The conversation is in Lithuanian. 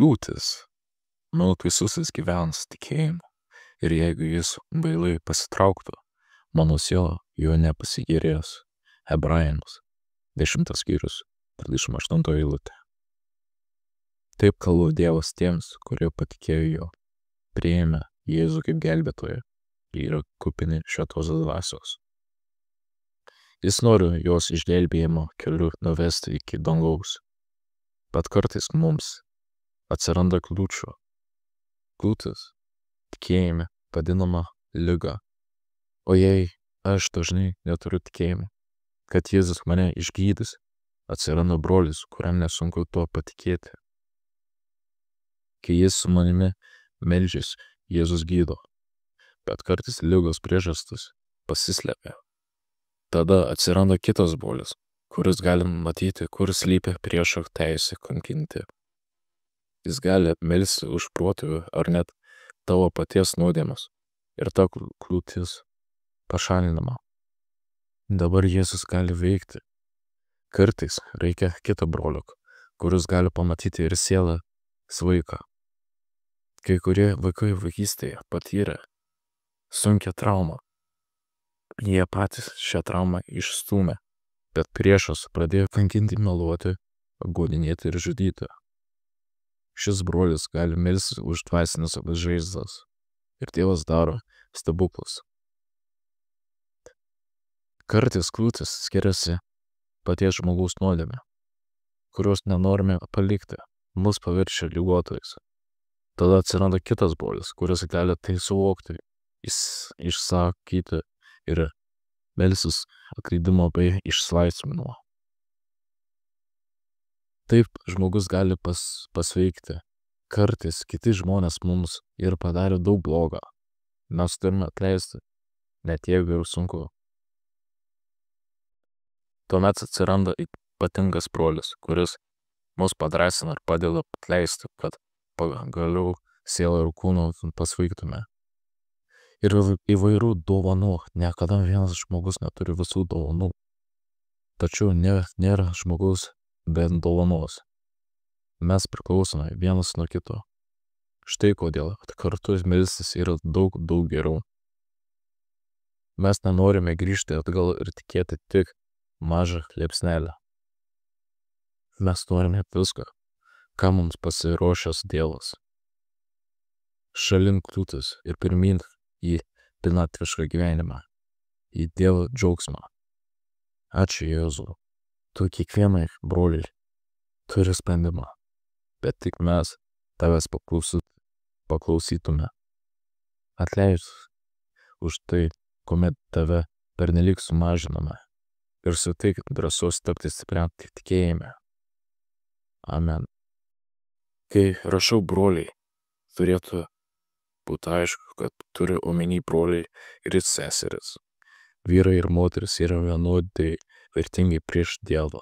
kliūtis. Mano Isusas gyvens tikėjimu. Ir jeigu jis bailiai pasitrauktų, mano siela jo nepasigerės. Hebrajams 10 skyrius 38 eilutė. Taip kalba Dievas tiems, kurie patikėjo jo, priėmė Jėzų kaip gelbėtoją ir yra kupini šventos dvasios. Jis nori jos išgelbėjimo keliu nuvesti iki dangaus. Bet kartais mums atsiranda kliūčių. Kliūtis tikėjime vadinama liga. O jei aš dažnai neturiu tikėjimo, kad Jėzus mane išgydys, atsiranda brolis, kuriam nesunku tuo patikėti. Kai jis su manimi meldžiasi, Jėzus gydo, bet kartais ligos priežastis pasislepia. Tada atsiranda kitas brolis, kuris gali matyti, kur slypi priešo teisė kankinti. Jis gali melsti už protėvių ar net tavo paties nuodėmes ir ta kliūtis pašalinama. Dabar Jėzus gali veikti. Kartais reikia kito brolio, kuris gali pamatyti ir sielą svaiką. Kai kurie vaikai vaikystėje patyrė sunkią traumą. Jie patys šią traumą išstūmė, bet priešas pradėjo kankinti, meluoti, apgaudinėti ir žudyti. Šis brolis gali melstis už dvasinės žaizdas ir Dievas daro stebuklus. Kartais kliūtis skiriasi paties žmogaus nuodėmė, kurios nenorime palikti, mus paverčia ligotojais. Tada atsiranda kitas brolis, kuris gali tai suvokti, išsakyti ir melstis atleidimo bei išlaisvinimo. Taip žmogus gali pasveikti. Kartais kiti žmonės mums ir padarė daug blogo. Mes turime atleisti, net jeigu jau sunku. Tuomet atsiranda ypatingas brolis, kuris mus padrąsina ir padeda atleisti, kad pagaliau sielą ir kūną pasveiktume. Ir įvairių dovanų. Niekada vienas žmogus neturi visų dovanų. Tačiau nėra žmogus be dovanos. Mes priklausome vienas nuo kito. Štai kodėl kartu melstis yra daug geriau. Mes nenorime grįžti atgal ir tikėti tik mažą liepsnelę. Mes norime viską, ką mums pasiruošęs Dievas. Šalin kliūtis ir pirmyn į pilnatvišką gyvenimą, į Dievo džiaugsmą. Ačiū Jėzau, tu kiekvienai broliai turi sprendimą, bet tik mes tavęs paklausytume. Atleisk už tai, kuomet tave pernelyg sumažiname ir suteik drąsos tapti stipriam tikėjime. Amen. Kai rašau broliai, turėtų būti aišku, kad turi omeny broliai ir seseris. Vyrai ir moteris yra vienodai vertingi prieš Dievą.